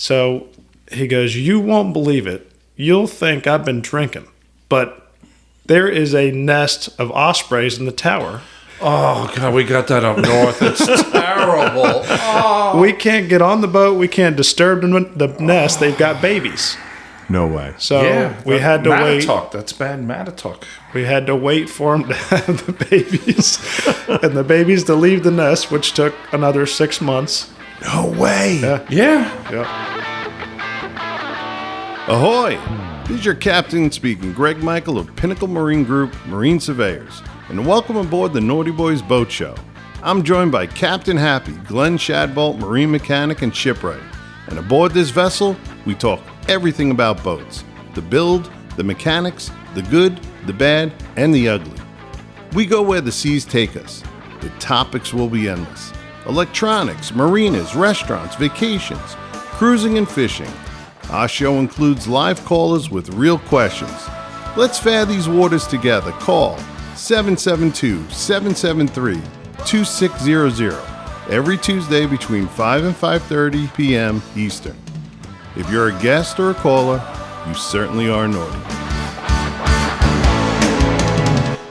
So he goes, you won't believe it. You'll think I've been drinking, but there is a nest of ospreys in the tower. Oh, God, we got that up north. It's terrible. Oh. We can't get on the boat. We can't disturb the nest. They've got babies. No way. So we had to wait. That's bad Matatuck. We had to wait for them to have the babies and the babies to leave the nest, which took another 6 months. No way. Yeah. Ahoy! This is your captain speaking, Greg Michael of Pinnacle Marine Group, Marine Surveyors, and welcome aboard the Nauti Buoys Boat Show. I'm joined by Captain Happy, Glenn Shadbolt, Marine Mechanic and Shipwright. And aboard this vessel, we talk everything about boats. The build, the mechanics, the good, the bad, and the ugly. We go where the seas take us. The topics will be endless. Electronics, marinas, restaurants, vacations, cruising and fishing. Our show includes live callers with real questions. Let's fare these waters together. Call 772-773-2600 every Tuesday between 5 and 5:30 p.m. Eastern. If you're a guest or a caller, you certainly are naughty.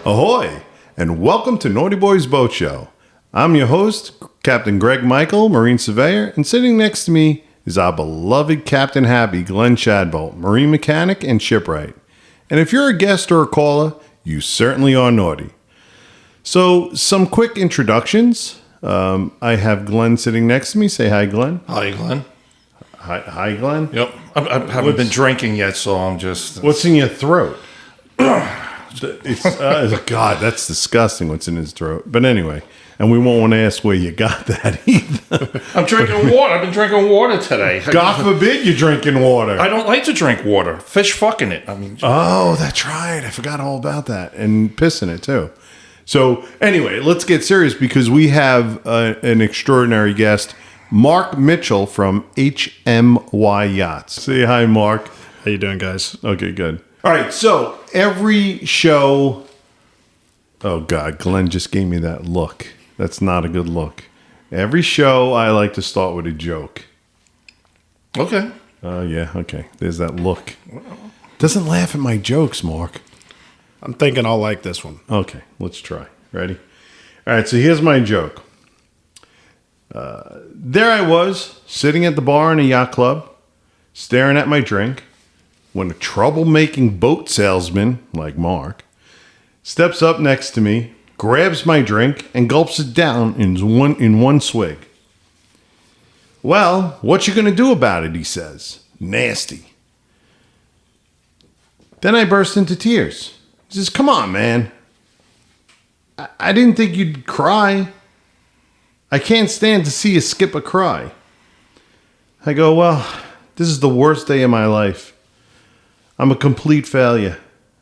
Ahoy, and welcome to Nauti Buoys Boat Show. I'm your host, Captain Greg Michael, Marine Surveyor, and sitting next to me is our beloved Captain Happy, Glenn Shadbolt, Marine Mechanic and Shipwright. And if you're a guest or a caller, you certainly are naughty. So, some quick introductions. I have Glenn sitting next to me. Say hi, Glenn. Hi, Glenn. Hi, Glenn. Yep. I haven't been drinking yet, so I'm just... What's in your throat? God, that's disgusting what's in his throat. But anyway, and we won't want to ask where you got that either. I'm drinking water. I've been drinking water today. God forbid you're drinking water. I don't like to drink water. Fish fucking it. Oh, that's right. I forgot all about that. And pissing it too. So anyway, let's get serious because we have an extraordinary guest, Mark Mitchell from HMY Yachts. Say hi, Mark. How you doing, guys? Okay, good. All right, so every show... Oh, God, Glenn just gave me that look. That's not a good look. Every show, I like to start with a joke. Okay. Yeah, okay. There's that look. Doesn't laugh at my jokes, Mark. I'm thinking I'll like this one. Okay, let's try. Ready? All right, so here's my joke. There I was, sitting at the bar in a yacht club, staring at my drink, when a troublemaking boat salesman, like Mark, steps up next to me, grabs my drink, and gulps it down in one swig. Well, what you gonna do about it, he says. Nasty. Then I burst into tears. He says, come on, man. I didn't think you'd cry. I can't stand to see you skip a cry. I go, well, this is the worst day of my life. I'm a complete failure.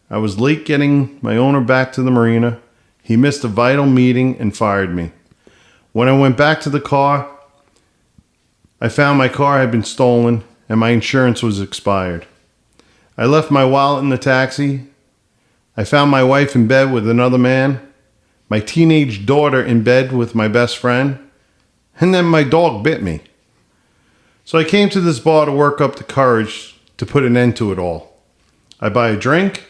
I was late getting my owner back to the marina. He missed a vital meeting and fired me. When I went back to the car, I found my car had been stolen and my insurance was expired. I left my wallet in the taxi. I found my wife in bed with another man, my teenage daughter in bed with my best friend, and then my dog bit me. So I came to this bar to work up the courage to put an end to it all. I buy a drink,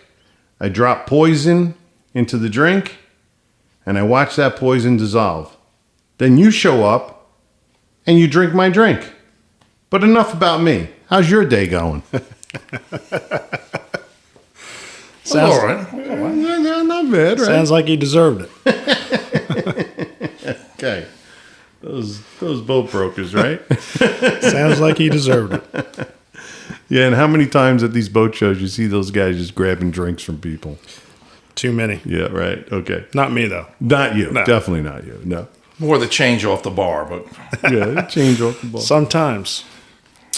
I drop poison into the drink, and I watch that poison dissolve. Then you show up, and you drink my drink. But enough about me. How's your day going? Sounds all right. Not bad, right? Sounds like he deserved it. Okay. Those boat brokers, right? Sounds like he deserved it. Yeah, and how many times at these boat shows you see those guys just grabbing drinks from people? Too many. Yeah, right. Okay. Not me, though. Not you. No. Definitely not you. No. More the change off the bar, but... Yeah, change off the ball. Sometimes.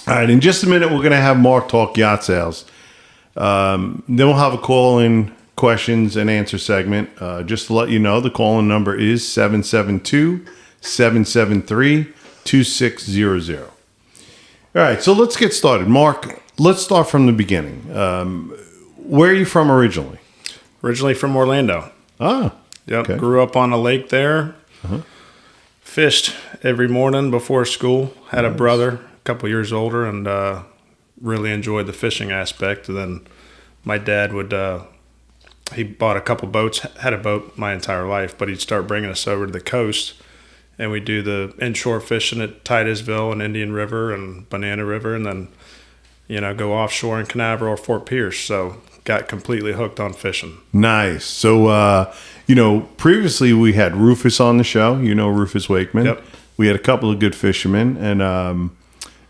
All right, in just a minute, we're going to have Mark talk yacht sales. Then we'll have a call-in questions and answer segment. Just to let you know, the call-in number is 772-773-2600. All right, so let's get started. Mark, let's start from the beginning. Where are you from originally? Originally from Orlando. Ah, Yep. okay. Grew up on a lake there. Fished every morning before school. Had a brother couple years older, and really enjoyed the fishing aspect. And then my dad would, he bought a couple boats, had a boat my entire life, but he'd start bringing us over to the coast, and we'd do the inshore fishing at Titusville and Indian River and Banana River, and then, go offshore in Canaveral or Fort Pierce. So got completely hooked on fishing. Nice. So, previously we had Rufus on the show. Rufus Wakeman. Yep. We had a couple of good fishermen, and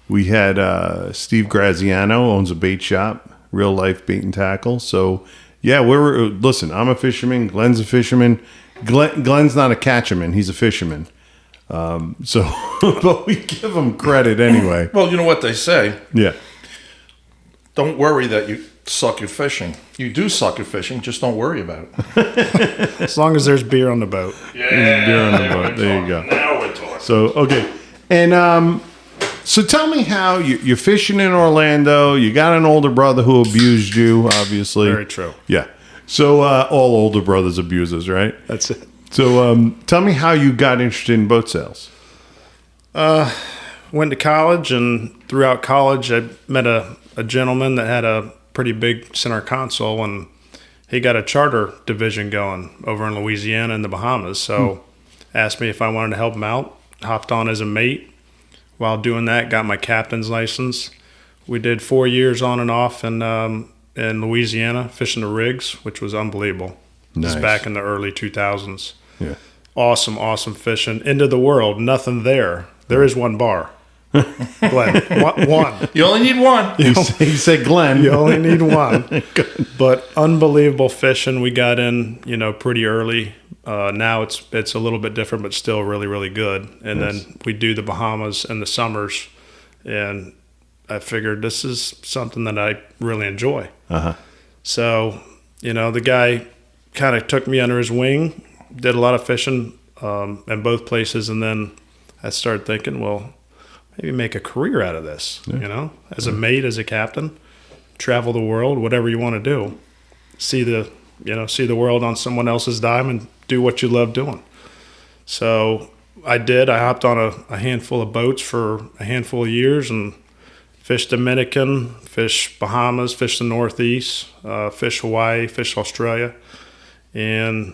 we had Steve Graziano, owns a bait shop, real life bait and tackle. So, yeah, listen, I'm a fisherman. Glenn's a fisherman. Glenn's not a catcherman. He's a fisherman. But we give him credit anyway. Well, you know what they say. Yeah. Don't worry that you suck at fishing. You do suck at fishing, just don't worry about it. As long as there's beer on the boat. There's beer on the boat. There you go. Now we're talking. So, okay. And so tell me how you're fishing in Orlando. You got an older brother who abused you, obviously. Very true. Yeah. So all older brothers abuse us, right? That's it. So tell me how you got interested in boat sales. Went to college, and throughout college, I met a gentleman that had a pretty big center console, and he got a charter division going over in Louisiana and the Bahamas. So asked me if I wanted to help him out. Hopped on as a mate. While doing that, got my captain's license. We did 4 years on and off in Louisiana, fishing the rigs, which was unbelievable. Nice. This back in the early 2000s. Yeah. Awesome fishing. Into the world, nothing there. There is one bar. Glenn, one. You only need one. He said Glenn. You only need one. But unbelievable fishing. We got in, pretty early. Now it's a little bit different, but still really, really good. And then we do the Bahamas in the summers, and I figured this is something that I really enjoy. Uh-huh. So, the guy kind of took me under his wing, did a lot of fishing in both places, and then I started thinking, well, maybe make a career out of this, as a mate, as a captain, travel the world, whatever you want to do, see the world on someone else's dime and do what you love doing. So I did. I hopped on a handful of boats for a handful of years and fished Dominican, fished Bahamas, fished the Northeast, fished Hawaii, fished Australia. And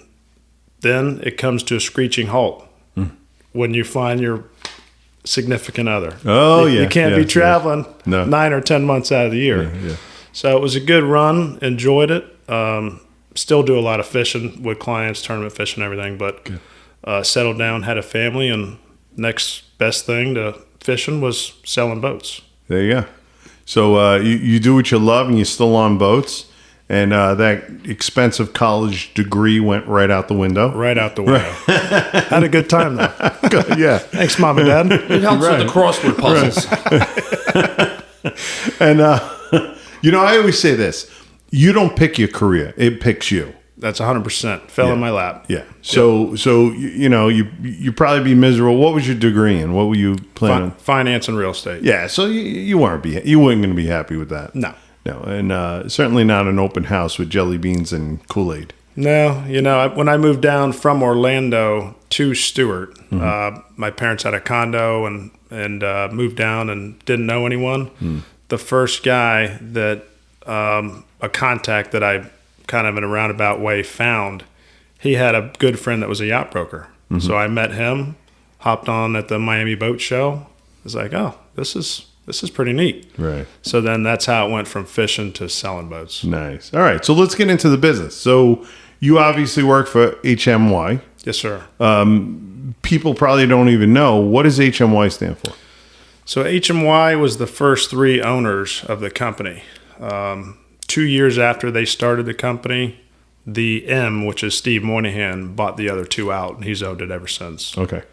then it comes to a screeching halt when you find your significant other. Oh, yeah. You can't be traveling 9 or 10 months out of the year. Yeah. So it was a good run. Enjoyed it. Still do a lot of fishing with clients, tournament fishing, everything. But settled down, had a family, and next best thing to fishing was selling boats. There you go. So you do what you love, and you're still on boats. And that expensive college degree went right out the window. Right out the window. Had a good time, though. Yeah. Thanks, Mom and Dad. It helps with the crossword puzzles. And, I always say this. You don't pick your career. It picks you. That's 100%. Fell in my lap. Yeah. So you probably be miserable. What was your degree in? What were you planning? Finance and real estate. Yeah. So you weren't going to be happy with that. No. No, and certainly not an open house with jelly beans and Kool-Aid. No, when I moved down from Orlando to Stewart, my parents had a condo and moved down and didn't know anyone. The first guy that a contact that I kind of in a roundabout way found, he had a good friend that was a yacht broker. So I met him, hopped on at the Miami Boat Show. I was like, oh, this is pretty neat. Right. So then that's how it went from fishing to selling boats. Nice. All right. So let's get into the business. So you obviously work for HMY. Yes, sir. People probably don't even know. What does HMY stand for? So HMY was the first 3 owners of the company. 2 years after they started the company, the M, which is Steve Moynihan, bought the other 2 out, and he's owned it ever since. Okay.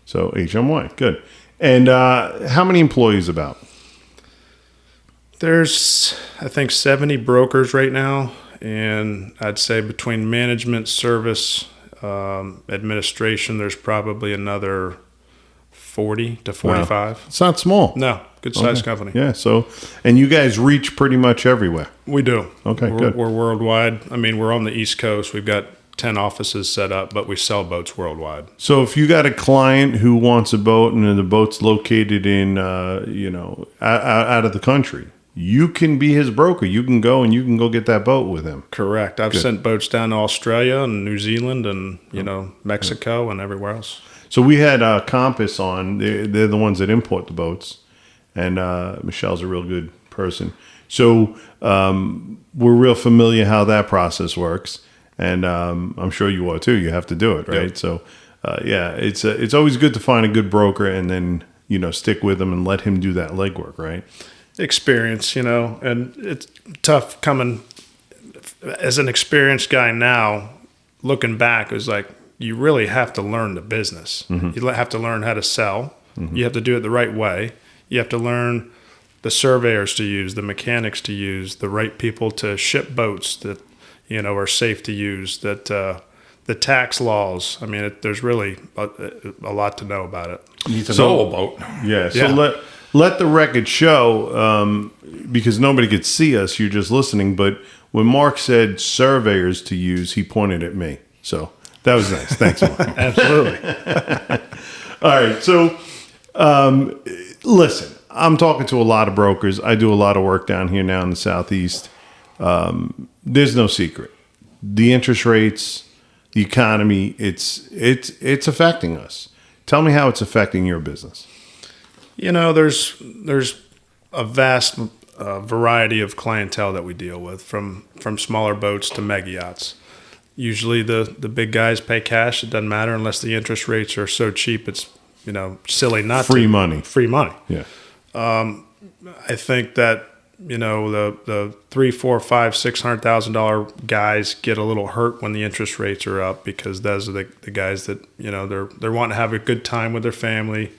So HMY. Good. And how many employees about? There's, I think, 70 brokers right now, and I'd say between management, service, administration, there's probably another 40 to 45. Wow. It's not small. No, good-sized company. Yeah, so, and you guys reach pretty much everywhere. We do. Okay, we're good. We're worldwide. I mean, we're on the East Coast. We've got 10 offices set up, but we sell boats worldwide. So if you got a client who wants a boat and the boat's located in, out of the country, you can be his broker. You can go and you can go get that boat with him. Correct. I've sent boats down to Australia and New Zealand and, Mexico and everywhere else. So we had Compass on. They're the ones that import the boats. And Michelle's a real good person. So we're real familiar how that process works. And I'm sure you are too. You have to do it, right? Yep. So, it's always good to find a good broker and then, stick with him and let him do that legwork, right? Experience, and it's tough coming as an experienced guy now, looking back, is like, you really have to learn the business. Mm-hmm. You have to learn how to sell. Mm-hmm. You have to do it the right way. You have to learn the surveyors to use, the mechanics to use, the right people to ship boats that, are safe to use, that the tax laws. I mean, there's really a lot to know about it. You need to know a boat. Yeah. So let the record show, because nobody could see us, you're just listening. But when Mark said surveyors to use, he pointed at me. So that was nice. Thanks, Mark. Absolutely. All right. So, listen, I'm talking to a lot of brokers. I do a lot of work down here now in the Southeast. There's no secret. The interest rates, the economy, it's affecting us. Tell me how it's affecting your business. There's a vast variety of clientele that we deal with, from smaller boats to mega yachts. Usually the big guys pay cash. It doesn't matter unless the interest rates are so cheap. It's silly not free to. money. Free money. Yeah. I think that the $300,000, $400,000, $500,000, $600,000 guys get a little hurt when the interest rates are up, because those are the guys that they're wanting to have a good time with their family.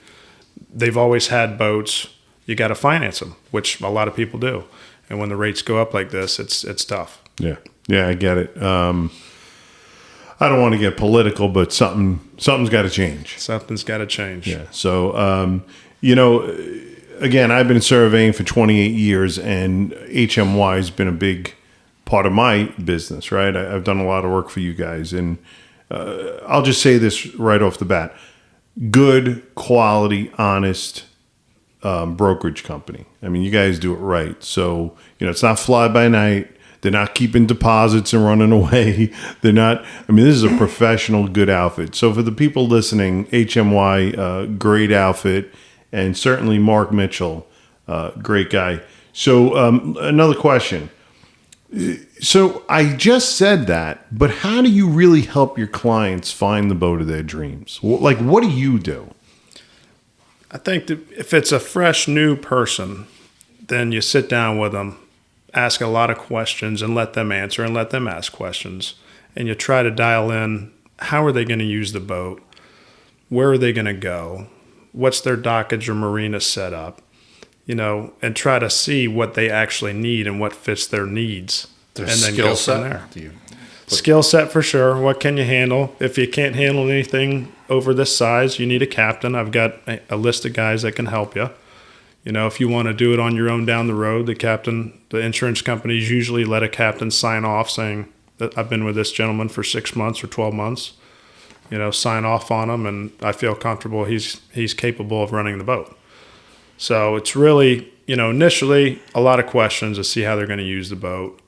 They've always had boats. You got to finance them, which a lot of people do. And when the rates go up like this, it's tough. Yeah, I get it. I don't want to get political, but something's got to change. Something's got to change. Yeah. So again, I've been surveying for 28 years, and HMY has been a big part of my business, right? I've done a lot of work for you guys, and I'll just say this right off the bat. Good, quality, honest brokerage company. I mean, you guys do it right. So, it's not fly by night. They're not keeping deposits and running away. They're not, this is a professional, good outfit. So for the people listening, HMY, great outfit. And certainly Mark Mitchell, great guy. So another question. So I just said that, but how do you really help your clients find the boat of their dreams? Like, what do you do? I think that if it's a fresh, new person, then you sit down with them, ask a lot of questions, and let them answer and let them ask questions. And you try to dial in, how are they going to use the boat? Where are they going to go? What's their dockage or marina set up? And try to see what they actually need and what fits their needs. Their and then skill go set. from there. Skill set for sure. What can you handle? If you can't handle anything over this size, you need a captain. I've got a list of guys that can help you. If you want to do it on your own down the road, the insurance companies usually let a captain sign off saying that I've been with this gentleman for 6 months or 12 months. Sign off on him, and I feel comfortable he's capable of running the boat. So it's really, initially a lot of questions to see how they're going to use the boat.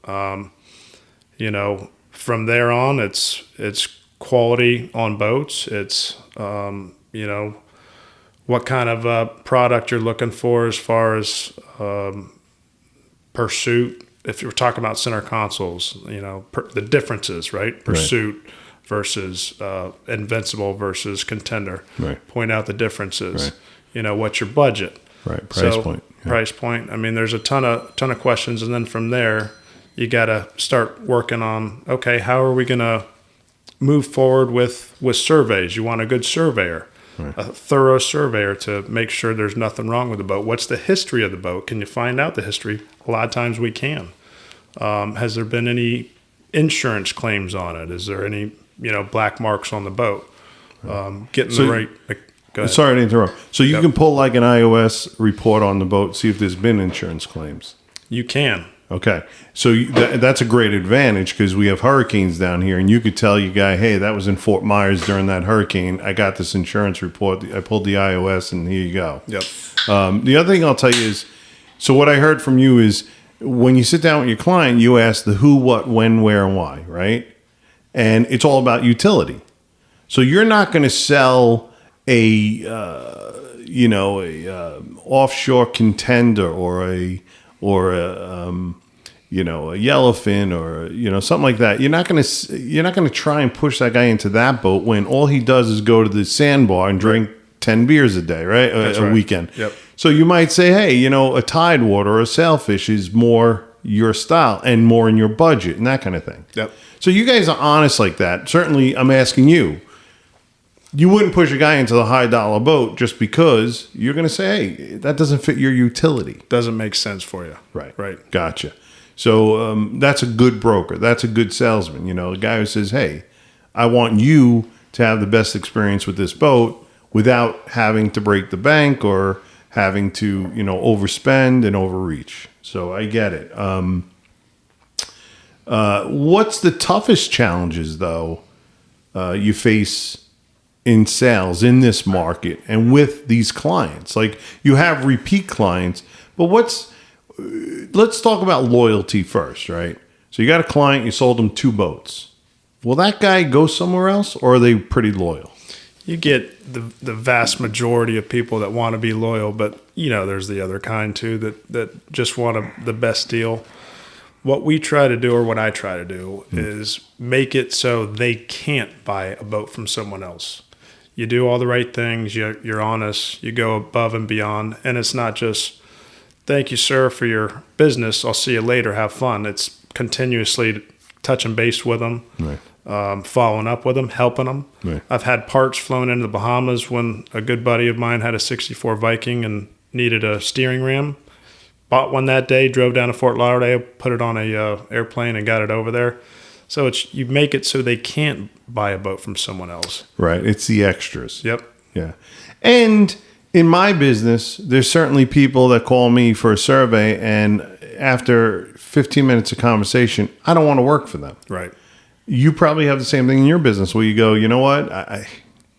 From there on, it's quality on boats. It's, what kind of product you're looking for as far as pursuit. If you're talking about center consoles, the differences, right? Pursuit versus Invincible versus Contender. Right. Point out the differences. Right. What's your budget? Right. Price point. Yeah. Price point. There's a ton of questions, and then from there, you got to start working on, okay, how are we going to move forward with surveys? You want a good surveyor. Right. A thorough surveyor to make sure there's nothing wrong with the boat. What's the history of the boat? Can you find out the history? A lot of times we can. Has there been any insurance claims on it? Is there any black marks on the boat? Getting the right. Go ahead. Sorry to interrupt. So you can pull like an iOS report on the boat, see if there's been insurance claims. You can. Okay. So that's a great advantage because we have hurricanes down here, and you could tell your guy, hey, that was in Fort Myers during that hurricane. I got this insurance report. I pulled the iOS, and here you go. Yep. The other thing I'll tell you is, so what I heard from you is when you sit down with your client, you ask the who, what, when, where, and why, right? And it's all about utility. So you're not going to sell a offshore contender or a yellowfin or something like that. You're not going to try and push that guy into that boat when all he does is go to the sandbar and drink 10 beers a day, right? That's a right. weekend. Yep. So you might say, hey, a tidewater or a sailfish is more your style and more in your budget and that kind of thing. Yep. So you guys are honest like that. Certainly, I'm asking you. You wouldn't push a guy into the high dollar boat just because you're going to say, hey, that doesn't fit your utility. Doesn't make sense for you. Right. Right. Gotcha. So that's a good broker. That's a good salesman. A guy who says, hey, I want you to have the best experience with this boat without having to break the bank or having to, overspend and overreach. So I get it. What's the toughest challenges, though, you face in sales in this market and with these clients? Like, you have repeat clients, but let's talk about loyalty first, right? So you got a client, you sold them 2 boats. Will that guy go somewhere else, or are they pretty loyal? You get the vast majority of people that want to be loyal, but there's the other kind too that just want the best deal. What we try to do, or what I try to do, is make it so they can't buy a boat from someone else. You do all the right things, you're honest, you go above and beyond, and it's not just, thank you, sir, for your business, I'll see you later, have fun. It's continuously touching base with them, right. Following up with them, helping them. Right. I've had parts flown into the Bahamas when a good buddy of mine had a 64 Viking and needed a steering ram. Bought one that day, drove down to Fort Lauderdale, put it on a airplane and got it over there. So you make it so they can't buy a boat from someone else. Right. It's the extras. Yep. Yeah. And in my business, there's certainly people that call me for a survey, and after 15 minutes of conversation, I don't want to work for them. Right. You probably have the same thing in your business where you go, you know what? I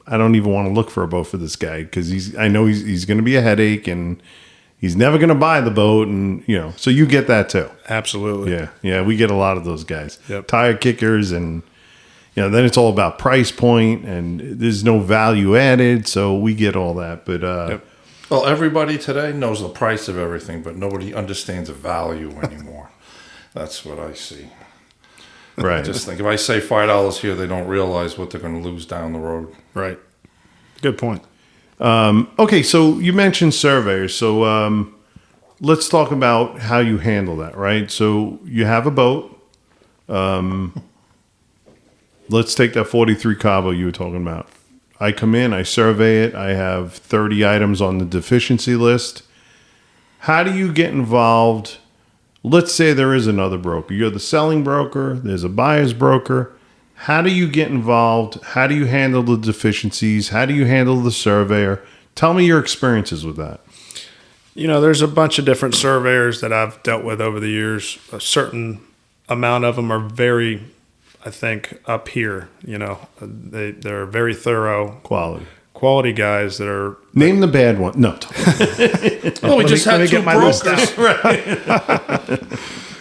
don't even want to look for a boat for this guy because I know he's going to be a headache and he's never going to buy the boat, and so you get that too. Absolutely. Yeah, we get a lot of those guys. Yep. Tire kickers, and then it's all about price point, and there's no value added, so we get all that. But Yep. Well, everybody today knows the price of everything, but nobody understands the value anymore. That's what I see. right, Just think, if I say $5 here, they don't realize what they're going to lose down the road. Right. Good point. okay. So you mentioned surveyors, so let's talk about how you handle that. Right. So you have a boat. Let's take that 43 Cabo you were talking about. I come in, I survey it. I have 30 items on the deficiency list. How do you get involved? Let's say there is another broker. You're the selling broker. There's a buyer's broker. How do you get involved? How do you handle the deficiencies? How do you handle the surveyor? Tell me your experiences with that. There's a bunch of different surveyors that I've dealt with over the years. A certain amount of them are very, I think, up here. They're very thorough, quality guys that are. Name the bad one. No. Oh, we just had 2 list brokers.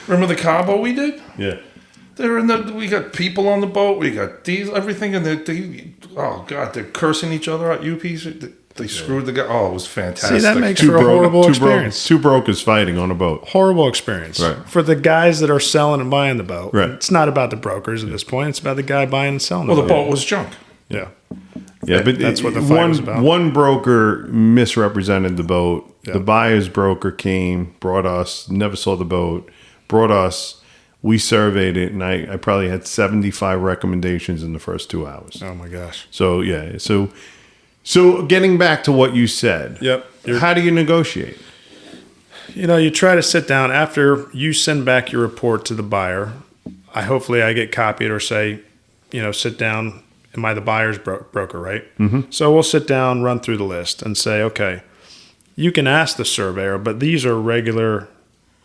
Remember the Cabo we did? Yeah. They're we got people on the boat. We got everything, and oh God, they're cursing each other out. UPs, they screwed the guy. Oh, it was fantastic. See, that makes for a horrible experience. Two brokers fighting on a boat. Horrible experience. Right. For the guys that are selling and buying the boat. Right. It's not about the brokers at this point. It's about the guy buying and selling Well, the the boat. boat was junk. Yeah. Yeah, but That's what the fight was about. One broker misrepresented the boat. Yeah. The buyer's broker came, brought us, never saw the boat, brought us. We surveyed it, and I probably had 75 recommendations in the first 2 hours. Oh, my gosh. So, yeah. So getting back to what you said. Yep. How do you negotiate? You try to sit down after you send back your report to the buyer. Hopefully I get copied or say, sit down. Am I the buyer's broker, right? Mm-hmm. So we'll sit down, run through the list and say, okay, you can ask the surveyor, but these are regular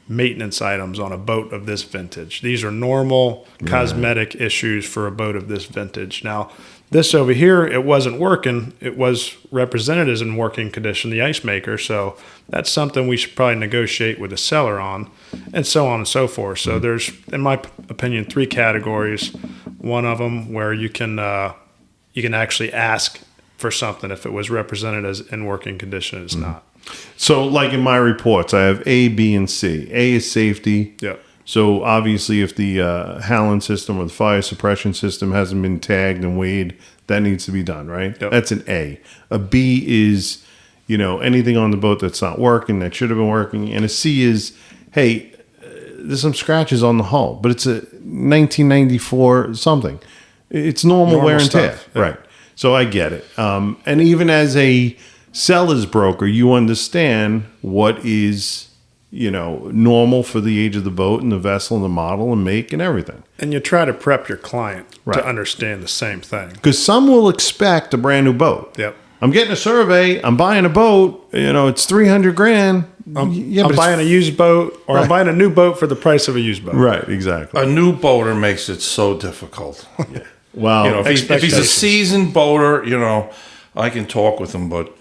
maintenance items on a boat of this vintage. These are normal cosmetic issues for a boat of this vintage. Now, this over here, it wasn't working. It was represented as in working condition, the ice maker. So that's something we should probably negotiate with the seller on, and so on and so forth. So there's, in my opinion, 3 categories. One of them where you can actually ask for something if it was represented as in working condition. It's not. So, like in my reports, I have A, B, and C. A is safety. Yep. So, obviously, if the Howland system or the fire suppression system hasn't been tagged and weighed, that needs to be done, right? Yep. That's an A. A B is, anything on the boat that's not working, that should have been working. And a C is, hey, there's some scratches on the hull, but it's a 1994 something. It's normal wear and tear. Stuff. Yeah. Right. So, I get it. And even as a seller's broker, you understand what is normal for the age of the boat and the vessel and the model and make and everything. And you try to prep your client Right. to understand the same thing. Because some will expect a brand new boat. Yep. I'm getting a survey. I'm buying a boat. It's $300,000. I'm buying a used boat, or I'm buying a new boat for the price of a used boat. Right, exactly. A new boater makes it so difficult. Yeah. Well, If he's a Expectations. seasoned boater, I can talk with him, but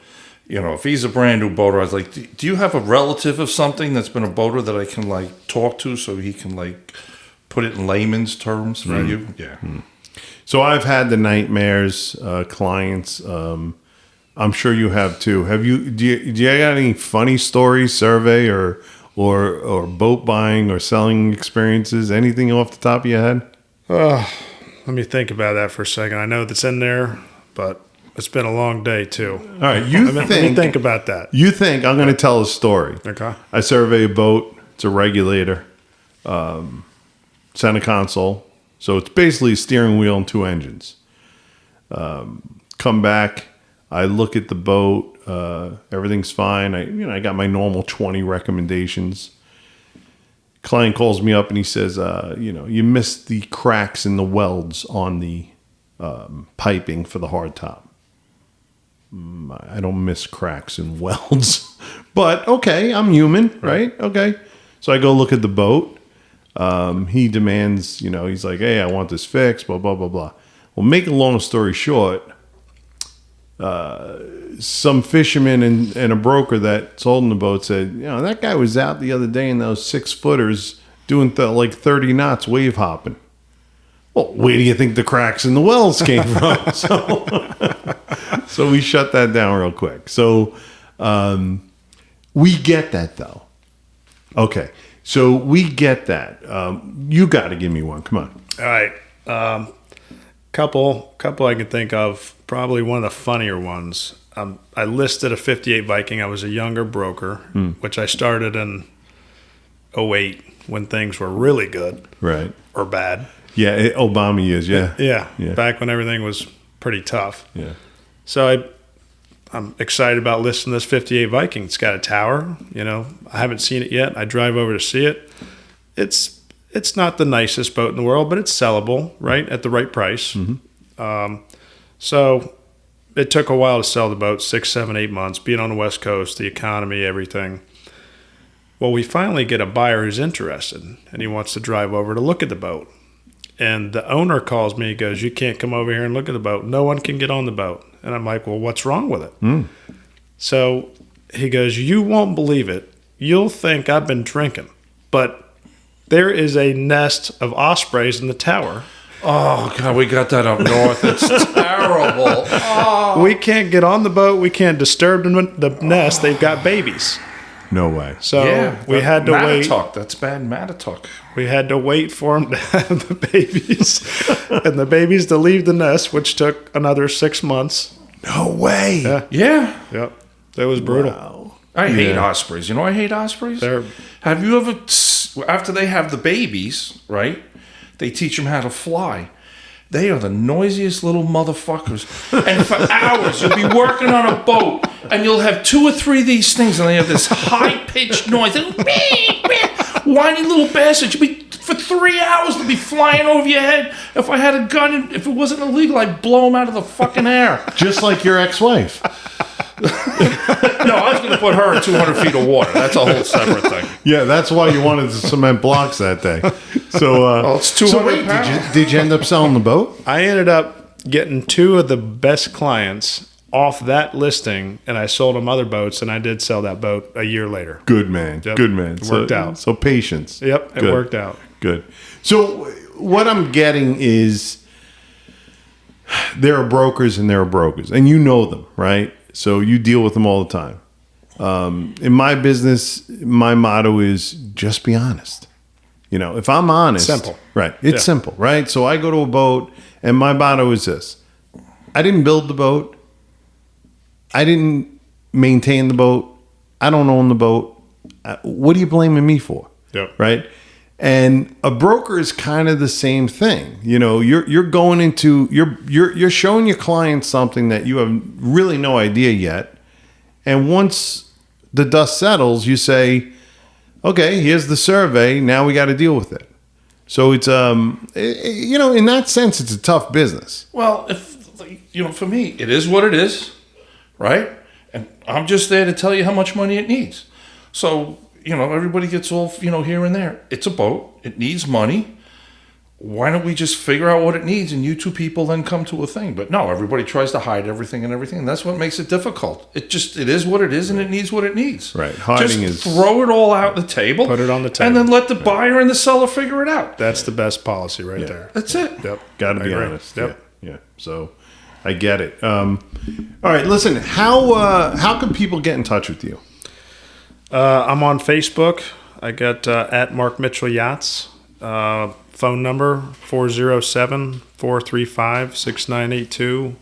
if he's a brand new boater, I was like, do you have a relative of something that's been a boater that I can talk to so he can put it in layman's terms for you? Yeah. so I've had the nightmares, clients. I'm sure you have too. Do you got any funny stories, survey or boat buying or selling experiences? Anything off the top of your head? Let me think about that for a second. I know that's in there, but it's been a long day too. All right, Let me think about that. You think I'm going to tell a story? Okay. I survey a boat. It's a regulator, center console. So it's basically a steering wheel and 2 engines. Come back. I look at the boat. Everything's fine. I got my normal 20 recommendations. Client calls me up and he says, you missed the cracks in the welds on the piping for the hardtop. I don't miss cracks in welds, but okay, I'm human, right? Okay. So I go look at the boat. He demands, he's like, hey, I want this fixed, blah, blah, blah, blah. Well, make a long story short, some fisherman and a broker that sold him the boat said, that guy was out the other day in those 6-footers doing 30 knots wave hopping. Well, where do you think the cracks in the wells came from? So we shut that down real quick. So we get that, though. Okay. So we get that. You got to give me one. Come on. All right. Couple I can think of. Probably one of the funnier ones. I listed a 58 Viking. I was a younger broker, which I started in 2008 when things were really good. Right. Or bad. Yeah, Obama years, yeah. Yeah. Back when everything was pretty tough. Yeah. So I'm excited about listing this 58 Viking. It's got a tower. I haven't seen it yet. I drive over to see it. It's not the nicest boat in the world, but it's sellable, right, at the right price. So it took a while to sell the boat, 6, 7, 8 months, being on the West Coast, the economy, everything. Well, we finally get a buyer who's interested, and he wants to drive over to look at the boat. And the owner calls me. He goes, you can't come over here and look at the boat. No one can get on the boat. And I'm like, well, what's wrong with it? So he goes, you won't believe it. You'll think I've been drinking. But there is a nest of ospreys in the tower. Oh, God, we got that up north. It's terrible. Oh. We can't get on the boat. We can't disturb the nest. They've got babies. No way. So we had to wait. Matatuck. That's bad Matatuck. We had to wait for them to have the babies and the babies to leave the nest, which took another 6 months. No way. Yeah. Yep. That was brutal. Wow. I hate ospreys. I hate ospreys? Have you ever, after they have the babies, right, they teach them how to fly. They are the noisiest little motherfuckers. And for hours, you'll be working on a boat, and you'll have 2 or 3 of these things, and they have this high-pitched noise. Whiny little bastards. You'll be, for 3 hours, they'll be flying over your head. If I had a gun, and if it wasn't illegal, I'd blow them out of the fucking air. Just like your ex-wife. No, I was going to put her in 200 feet of water. That's a whole separate thing. Yeah, that's why you wanted to cement blocks that day. So, It's 200 so wait, pounds. did you end up selling the boat? I ended up getting 2 of the best clients off that listing, and I sold them other boats, and I did sell that boat a year later. Good man. Yep. Good man. It worked out. So patience. Yep, it Good. worked out. Good. So what I'm getting is there are brokers and there are brokers, and you know them, right? So you deal with them all the time. In my business, my motto is just be honest. You know, if I'm honest, Simple. Right? It's simple, right? So I go to a boat, and my motto is this: I didn't build the boat. I didn't maintain the boat. I don't own the boat. What are you blaming me for? Yep. Right. And a broker is kind of the same thing. You know, you're going into you're showing your client something that you have really no idea yet. And once the dust settles, you say, okay, here's the survey. Now we got to deal with it. So it's you know, in that sense, it's a tough business. Well, for me, it is what it is, right? And I'm just there to tell you how much money it needs. So, everybody gets all, here and there. It's a boat. It needs money. Why don't we just figure out what it needs, and you two people then come to a thing? But no, everybody tries to hide everything and everything. And that's what makes it difficult. It is what it is, and it needs what it needs. Right. Hiding just throw it all out the table. Put it on the table. And then let the buyer and the seller figure it out. That's the best policy right there. That's it. Yep. Got to be agree. honest. Yep. Yeah. So I get it. All right. Listen, how can people get in touch with you? I'm on Facebook. I got at Mark Mitchell Yachts. Phone number 407-435-6982.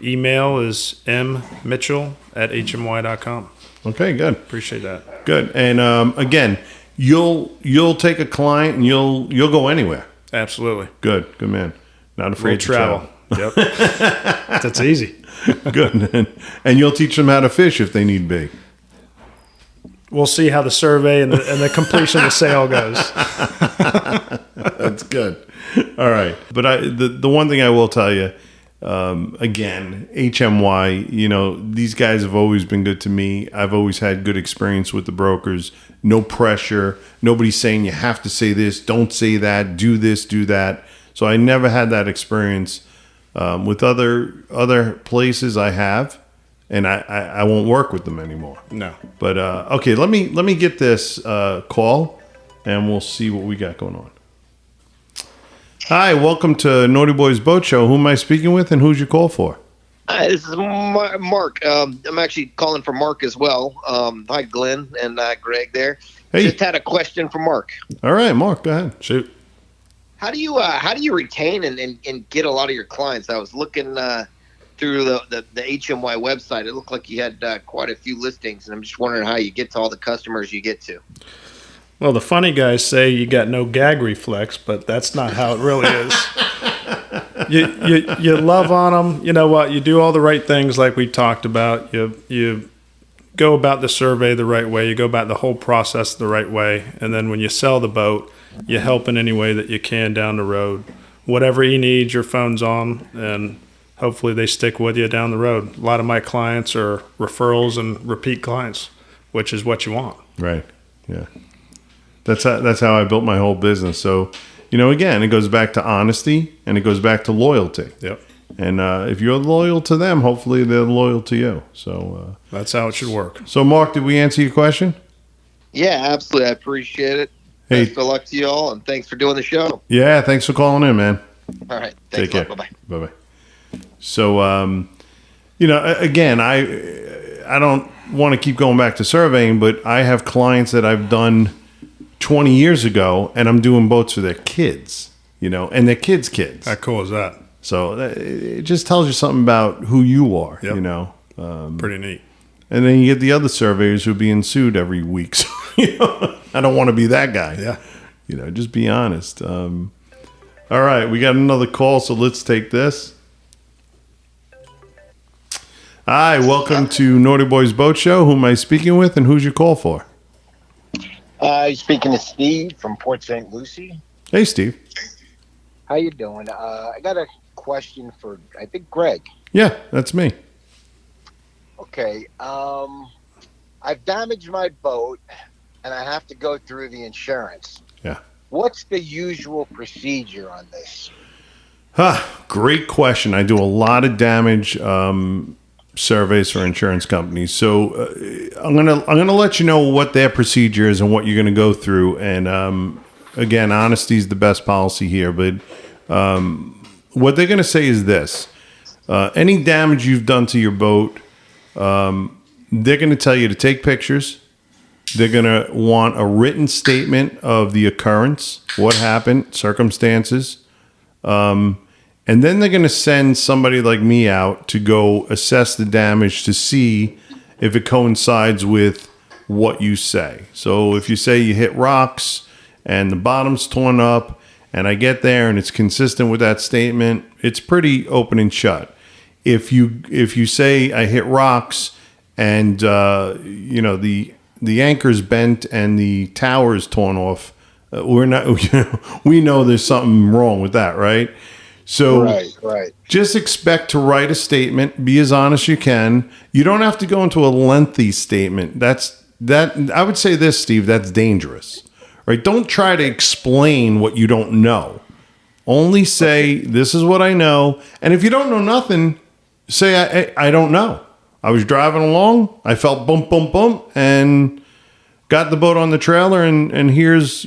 Email is mmitchell@hmy.com. Okay, good. Appreciate that. Good. And again, you'll take a client and you'll go anywhere. Absolutely. Good man. Not afraid Free to travel. Yep. That's easy. Good. And you'll teach them how to fish if they need be. We'll see how the survey and the completion of the sale goes. That's good. All right. But the one thing I will tell you, again, HMY, these guys have always been good to me. I've always had good experience with the brokers. No pressure. Nobody's saying you have to say this, don't say that, do this, do that. So I never had that experience. With other places I have, and I won't work with them anymore. No. But okay, let me get this call, and we'll see what we got going on. Hi, welcome to Nauti Buoys Boat Show. Who am I speaking with, and who's your call for? Hi, this is Mark. I'm actually calling for Mark as well. Hi, Glenn and Greg there. Hey. Just had a question for Mark. All right, Mark, go ahead. Shoot. How do you retain and get a lot of your clients? I was looking through the HMY website. It looked like you had quite a few listings, and I'm just wondering how you get to all the customers you get to. Well, the funny guys say you got no gag reflex, but that's not how it really is. You love on them. You know what? You do all the right things like we talked about. You go about the survey the right way. You go about the whole process the right way. And then when you sell the boat, you help in any way that you can down the road. Whatever he needs, your phone's on, and hopefully they stick with you down the road. A lot of my clients are referrals and repeat clients, which is what you want. Right. Yeah. That's how I built my whole business. So, again, it goes back to honesty and it goes back to loyalty. Yep. And if you're loyal to them, hopefully they're loyal to you. So that's how it should work. So, Mark, did we answer your question? Yeah, absolutely. I appreciate it. Hey. Best of luck to you all, and thanks for doing the show. Yeah, thanks for calling in, man. All right. Take Thanks care. a lot. Bye-bye. Bye-bye. So, again, I don't want to keep going back to surveying, but I have clients that I've done 20 years ago, and I'm doing boats for their kids, and their kids' kids. How cool is that? So it just tells you something about who you are, Yep. Pretty neat. And then you get the other surveyors who are being sued every week. So, I don't want to be that guy. Yeah. Just be honest. All right, we got another call, so let's take this. Hi, welcome to Nauti Buoys Boat Show. Who am I speaking with, and who's your call for? Speaking to Steve from Port St. Lucie. Hey, Steve. How you doing? I got a question for, I think, Greg. Yeah, that's me. Okay. I've damaged my boat, and I have to go through the insurance. Yeah. What's the usual procedure on this? Great question. I do a lot of damage surveys for insurance companies. So I'm gonna let you know what their procedure is and what you're gonna go through. And again, honesty is the best policy here. But what they're gonna say is this: any damage you've done to your boat, they're gonna tell you to take pictures. They're going to want a written statement of the occurrence, what happened, circumstances. And then they're going to send somebody like me out to go assess the damage to see if it coincides with what you say. So if you say you hit rocks and the bottom's torn up and I get there and it's consistent with that statement, it's pretty open and shut. If you say I hit rocks and, the anchor's bent and the tower's torn off, we know there's something wrong with that, right? So Right. just expect to write a statement, be as honest as you can. You don't have to go into a lengthy statement. I would say this, Steve, that's dangerous, right? Don't try to explain what you don't know. Only say, this is what I know. And if you don't know nothing, say, I don't know. I was driving along, I felt bump, bump, bump, and got the boat on the trailer, and here's,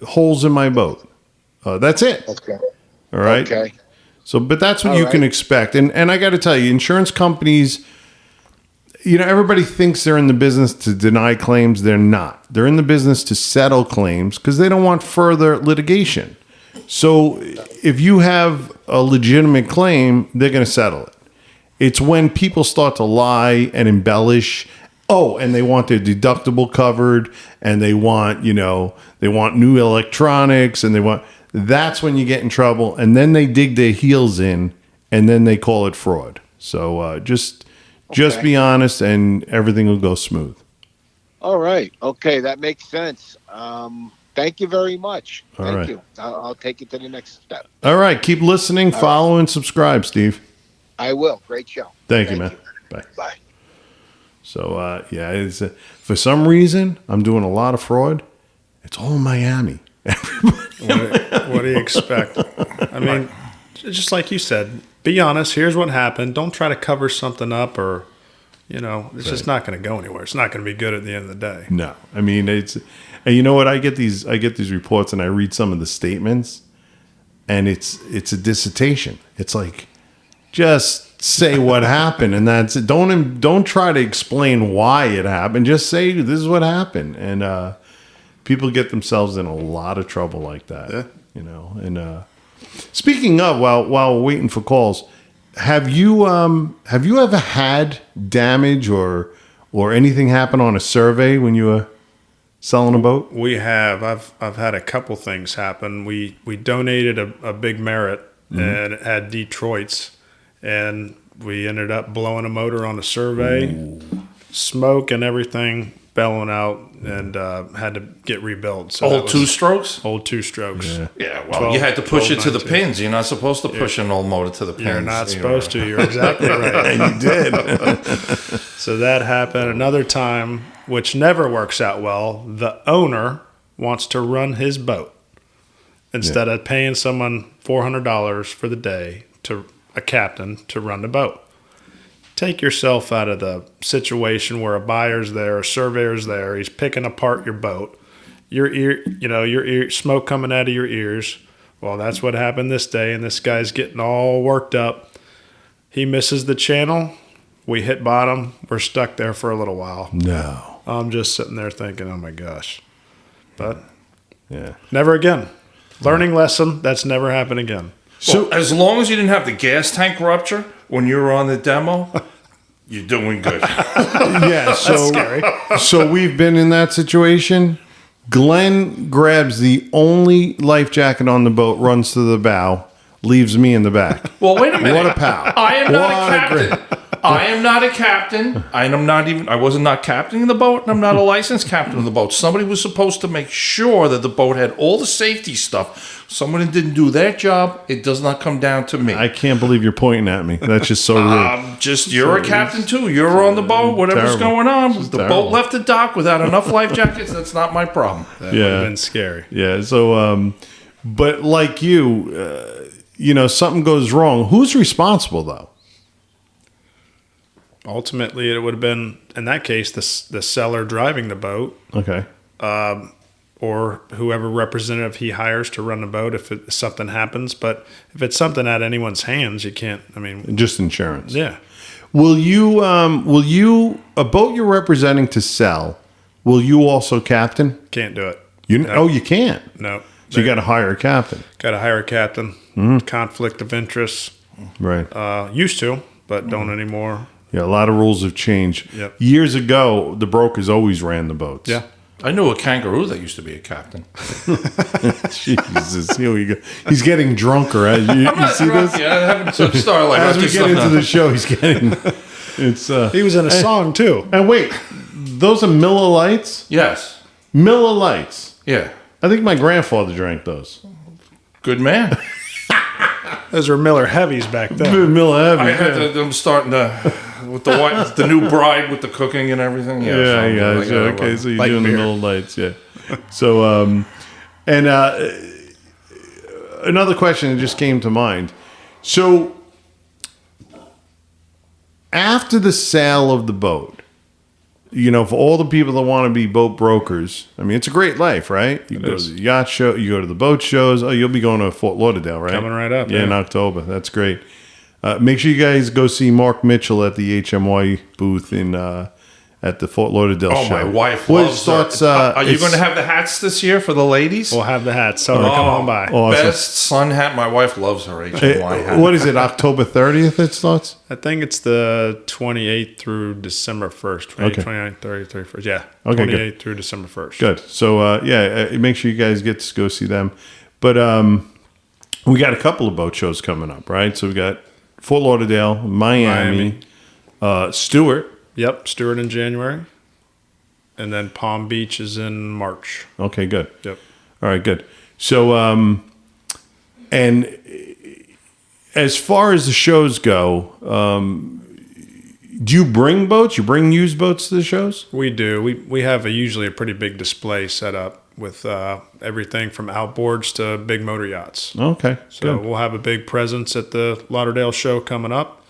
holes in my boat. That's it. Okay. All right? Okay. So, but that's what All you right. can expect. And I got to tell you, insurance companies, everybody thinks they're in the business to deny claims. They're not. They're in the business to settle claims because they don't want further litigation. So if you have a legitimate claim, they're going to settle it. It's when people start to lie and embellish. Oh, and they want their deductible covered, and they want, new electronics, and that's when you get in trouble. And then they dig their heels in, and then they call it fraud. So just be honest, and everything will go smooth. All right. Okay, that makes sense. Thank you very much. All right. Thank you. I'll take it to the next step. All right. Keep listening, follow, and subscribe, Steve. I will. Great show. Thank you, man. Bye. Bye. So, it's for some reason, I'm doing a lot of fraud. It's all in Miami. What do you expect? I mean, just like you said, be honest. Here's what happened. Don't try to cover something up or, it's just not going to go anywhere. It's not going to be good at the end of the day. No. I mean, and you know what? I get these reports and I read some of the statements and it's a dissertation. It's like, just say what happened, and that's it. Don't try to explain why it happened. Just say this is what happened, and people get themselves in a lot of trouble like that. Yeah. And speaking of, while we're waiting for calls, have you ever had damage or anything happen on a survey when you were selling a boat? We have. I've had a couple things happen. We donated a big Merit, and it had Detroit's. And we ended up blowing a motor on a survey, smoke and everything bellowing out, and had to get rebuilt. So Old two-strokes? Old two-strokes. Yeah, well, 12, you had to push 12, it to the 19. pins. You're not supposed to push an old motor to the pins. You're not supposed to. You're exactly right. You did. So that happened. Another time, which never works out well, the owner wants to run his boat instead of paying someone $400 for the day to a captain to run the boat. Take yourself out of the situation where a buyer's there, a surveyor's there, he's picking apart your boat, your ear, smoke coming out of your ears. Well, that's what happened this day, and this guy's getting all worked up. He misses the channel. We hit bottom. We're stuck there for a little while. No. I'm just sitting there thinking, oh my gosh. But Yeah. never again. Learning lesson, that's never happened again. So as long as you didn't have the gas tank rupture when you were on the demo, you're doing good. Yeah. So we've been in that situation. Glenn grabs the only life jacket on the boat, runs to the bow, leaves me in the back. Well, wait a minute. What a pal. I am not a What a captain. I am not a captain. I wasn't not captaining the boat, and I'm not a licensed captain of the boat. Somebody was supposed to make sure that the boat had all the safety stuff. Somebody didn't do their job. It does not come down to me. I can't believe you're pointing at me. That's just so rude. You're a captain too. You're on the boat. Whatever's terrible. going on. Just The terrible. boat left the dock without enough life jackets. That's not my problem. That would have been scary. Yeah. So, but like you, something goes wrong. Who's responsible though? Ultimately, it would have been, in that case, the seller driving the boat, Okay. or whoever representative he hires to run the boat if something happens. But if it's something out of anyone's hands, you can't. I mean, Just insurance. yeah, Will you a boat you're representing to sell? Will you also captain? can't do it. You can't. No. So you got to hire a captain. Got to hire a captain. Conflict of interest. Right. Used to, but don't anymore. Yeah, a lot of rules have changed. Yep. Years ago, the brokers always ran the boats. Yeah. I knew a kangaroo that used to be a captain. Jesus, here we go. He's getting drunker. You see this? Yeah, I haven't started like As we get into the show, he's getting. It's. He was in a song too. And wait, those are Miller Lights. Yes. Miller Lights. Yeah. I think my grandfather drank those. Good man. Those were Miller Heavies back then. Miller Heavy. I'm starting to with the new bride with the cooking and everything. Okay, so you're doing the Miller Lights, yeah. So, another question that just came to mind. So, after the sale of the boat, for all the people that want to be boat brokers, I mean, it's a great life, right? You go to the yacht show, you go to the boat shows. Oh, you'll be going to Fort Lauderdale, right? Coming right up. Yeah, in October. That's great. Make sure you guys go see Mark Mitchell at the HMY booth at the Fort Lauderdale show. My wife What loves thoughts, her. Are you going to have the hats this year for the ladies? We'll have the hats. So come on by. Awesome. Best sun hat. My wife loves her HMY hat. What is it, October 30th it starts? I think it's the 28th through December 1st. 28th, Okay. 29th, 30th, 31st. Yeah. Okay, 28th through December 1st. Good. So, make sure you guys get to go see them. But we got a couple of boat shows coming up, right? So we got Fort Lauderdale, Miami. Stewart. Yep. Stewart in January. And then Palm Beach is in March. Okay, good. Yep. All right, good. So, and as far as the shows go, do you bring boats? You bring used boats to the shows? We do. We have usually a pretty big display set up with everything from outboards to big motor yachts. Okay, So good. we'll have a big presence at the Lauderdale show coming up,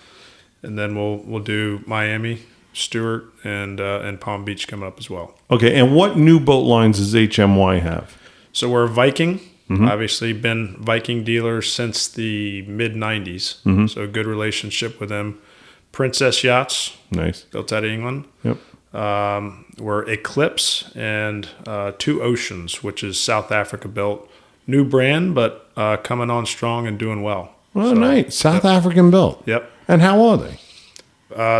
and then we'll do Miami, Stewart, and Palm Beach coming up as well. Okay, and what new boat lines does HMY have? So we're Viking. Obviously, been Viking dealers since the mid '90s. So a good relationship with them. Princess Yachts, Nice. built out of England. Yep. We're Eclipse and Two Oceans, which is South Africa built. New brand, but coming on strong and doing well. Oh, nice. South African built. Yep. And how are they?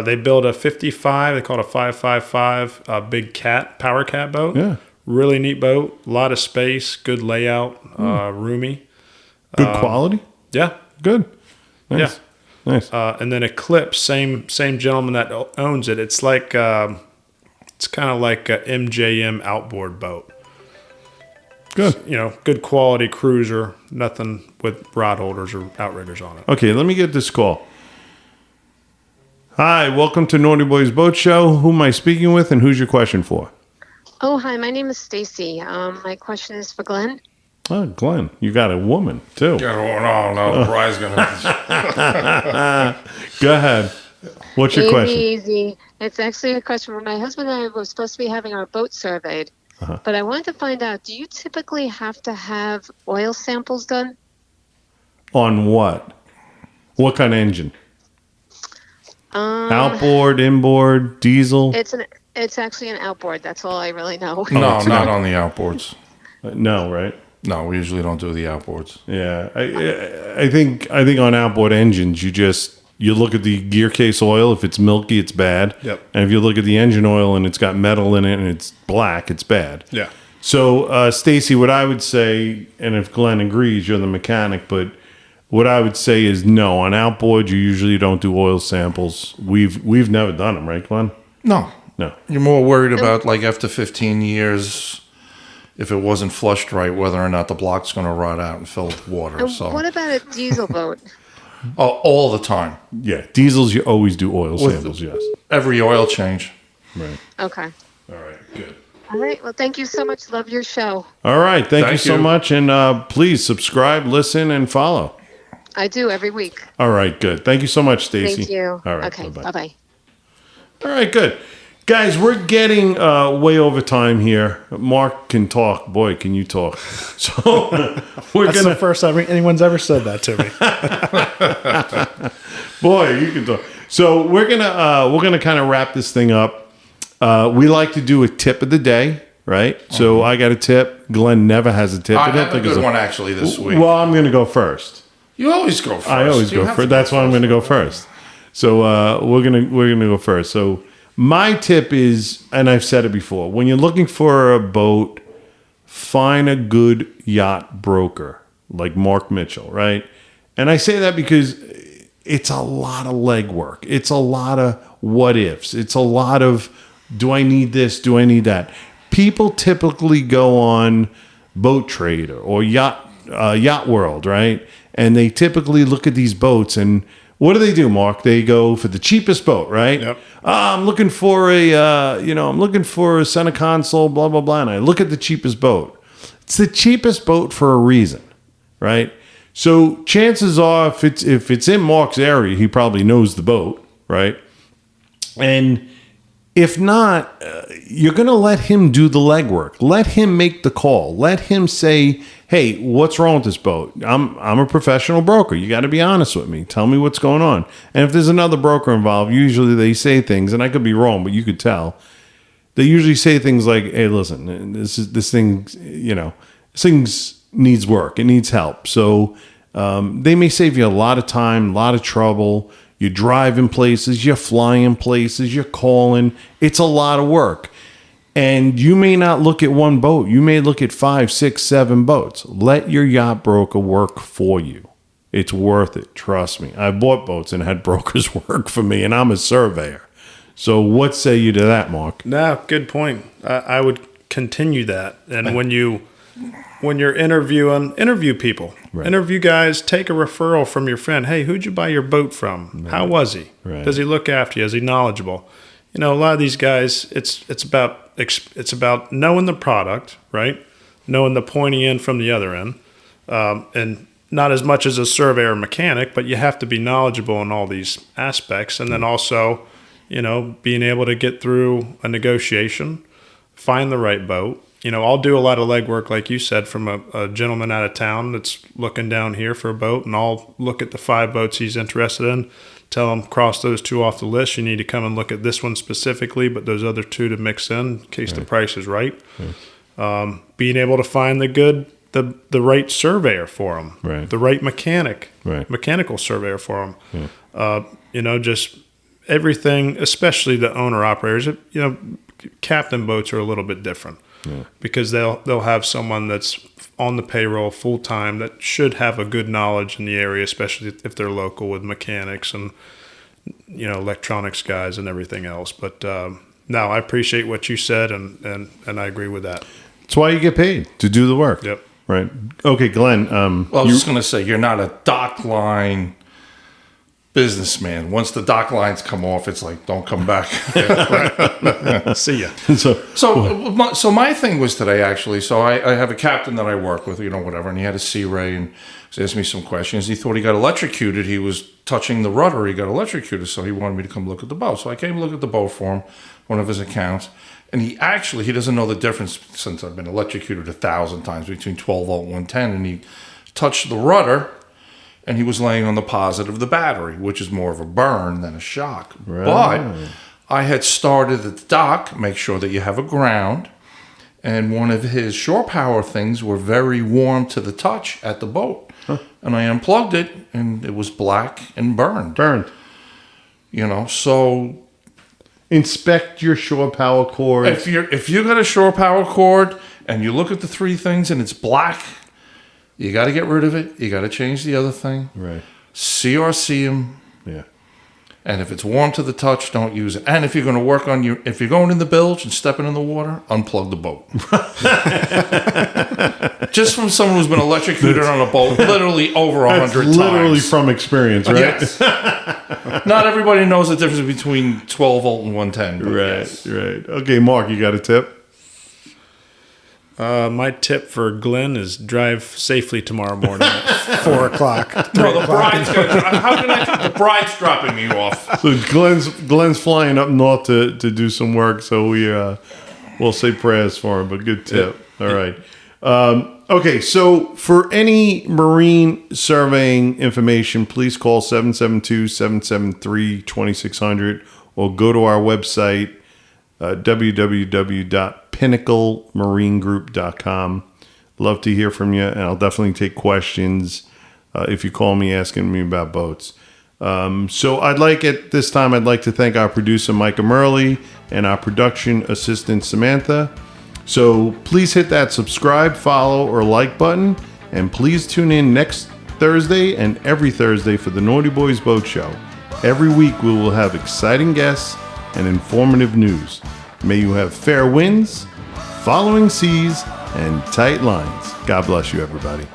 They built a 55. They call it a 555 big power cat boat. Yeah. Really neat boat. A lot of space. Good layout. Roomy. Good quality? Yeah. Good. Nice. Yeah. Nice. And then Eclipse, same gentleman that owns it. It's like it's kind of like a MJM outboard boat. Good. Good quality cruiser. Nothing with rod holders or outriggers on it. Okay, let me get this call. Hi, welcome to Nauti Buoys Boat Show. Who am I speaking with, and who's your question for? Oh, hi. My name is Stacy. My question is for Glenn. Oh, Glenn, you got a woman too. No, the bride's going to... Go ahead. What's your question? Easy. It's actually a question for my husband and I were supposed to be having our boat surveyed. But I wanted to find out, do you typically have to have oil samples done? On what? What kind of engine? Outboard, inboard, diesel? It's actually an outboard. That's all I really know. No, it's not not. on the outboards. No, right? No, we usually don't do the outboards. Yeah, I think on outboard engines, you look at the gear case oil. If it's milky, it's bad. Yep. And if you look at the engine oil and it's got metal in it and it's black, it's bad. Yeah. So, Stacy, what I would say, and if Glenn agrees, you're the mechanic, but what I would say is no. On outboard, you usually don't do oil samples. We've never done them, right, Glenn? No. No. You're more worried about, like, after 15 years, if it wasn't flushed right, whether or not the block's going to rot out and fill with water. And So what about a diesel boat? all the time. Yeah, diesels, you always do oil samples, yes. Every oil change. Right. Okay. All right, good. All right. Well, thank you so much. Love your show. All right, thank you Thank so you. much. And please subscribe, listen, and follow. I do every week. All right, good. Thank you so much, Stacy. Thank you. All right, Okay. bye-bye. Bye-bye. All right, good. Guys, we're getting way over time here. Mark can talk. Boy, can you talk. So we're That's going the first time anyone's ever said that to me. Boy, you can talk. So we're gonna kind of wrap this thing up. We like to do a tip of the day, right? So I got a tip. Glenn never has a tip. I I don't have a think good it's one, actually, this week. Well, I'm gonna go first. You always go first. I always You go have to first. That's why I'm gonna go first. So we're gonna go first. So my tip is, and I've said it before, when you're looking for a boat, find a good yacht broker like Mark Mitchell, right? And I say that because it's a lot of legwork. It's a lot of what ifs. It's a lot of, do I need this? Do I need that? People typically go on Boat Trader or Yacht World, right? And they typically look at these boats, and what do? Mark? They go for the cheapest boat, right? Yep. I'm looking for a center console, blah blah blah, and I look at the cheapest boat. It's the cheapest boat for a reason, right? So chances are, if it's in Mark's area, he probably knows the boat, right? And if not, you're going to let him do the legwork. Let him make the call. Let him say, "Hey, what's wrong with this boat? I'm a professional broker. You got to be honest with me. Tell me what's going on." And if there's another broker involved, usually they say things, and I could be wrong, but you could tell. They usually say things like, "Hey, listen, this thing, this thing needs work. It needs help." So they may save you a lot of time, a lot of trouble. You're driving places, you're flying places, you're calling. It's a lot of work. And you may not look at one boat. You may look at 5, 6, 7 boats. Let your yacht broker work for you. It's worth it. Trust me. I bought boats and had brokers work for me, and I'm a surveyor. So what say you to that, Mark? No, good point. I would continue that. And when you're interviewing, interview people. Right. Interview guys, take a referral from your friend. Hey, who'd you buy your boat from? Right. How was he? Right. Does he look after you? Is he knowledgeable? A lot of these guys, it's about knowing the product, right? Knowing the pointy end from the other end, and not as much as a surveyor or mechanic, but you have to be knowledgeable in all these aspects, and then also, being able to get through a negotiation, find the right boat. I'll do a lot of legwork, like you said, from a gentleman out of town that's looking down here for a boat, and I'll look at the 5 boats he's interested in, tell him, cross those 2 off the list. You need to come and look at this one specifically, but those other 2 to mix in case the price is right. Being able to find the right surveyor for him, right. the right mechanic, right. mechanical surveyor for him. Just everything, especially the owner-operators. Captain boats are a little bit different. Yeah. Because they'll have someone that's on the payroll full time that should have a good knowledge in the area, especially if they're local, with mechanics and electronics guys and everything else. But no, I appreciate what you said, and I agree with that. That's why you get paid, to do the work. Yep. Right. Okay, Glenn. Well, I was just going to say, you're not a dock line businessman. Once the dock lines come off, it's like, don't come back. See ya. So my thing was today, actually. So I have a captain that I work with, whatever, and he had a Sea Ray, and he asked me some questions. He thought he got electrocuted. He was touching the rudder. He got electrocuted, so he wanted me to come look at the boat. So I came look at the boat for him, one of his accounts, and he doesn't know the difference, since I've been electrocuted 1,000 times, between 12 volt and 110, and he touched the rudder, and he was laying on the positive of the battery, which is more of a burn than a shock. Right. But I had started at the dock, make sure that you have a ground, and one of his shore power things were very warm to the touch at the boat. Huh. And I unplugged it, and it was black and burned. So inspect your shore power cord. If you got a shore power cord and you look at the 3 things and it's black, You got to get rid of it. You got to change the other thing. Right. CRC them. Yeah. And if it's warm to the touch, don't use it. And if you're going to work on if you're going in the bilge and stepping in the water, unplug the boat. Just from someone who's been electrocuted on a boat literally over 100 times. Literally from experience, right? Yes. Not everybody knows the difference between 12 volt and 110. Right, yes. right. Okay, Mark, you got a tip? My tip for Glenn is drive safely tomorrow morning at 4 o'clock. No, the the bride's dropping me off. So Glenn's flying up north to do some work, so we'll say prayers for him, but good tip. Yeah. All right. Okay, so for any marine surveying information, please call 772-773-2600 or go to our website, www.pinnaclemarinegroup.com. Love to hear from you, and I'll definitely take questions if you call me asking me about boats. So I'd like to thank our producer, Micah Murley, and our production assistant, Samantha. So please hit that subscribe, follow, or like button, and please tune in next Thursday and every Thursday for the Nauti Buoys Boat Show. Every week we will have exciting guests and informative news. May you have fair winds, following seas, and tight lines. God bless you, everybody.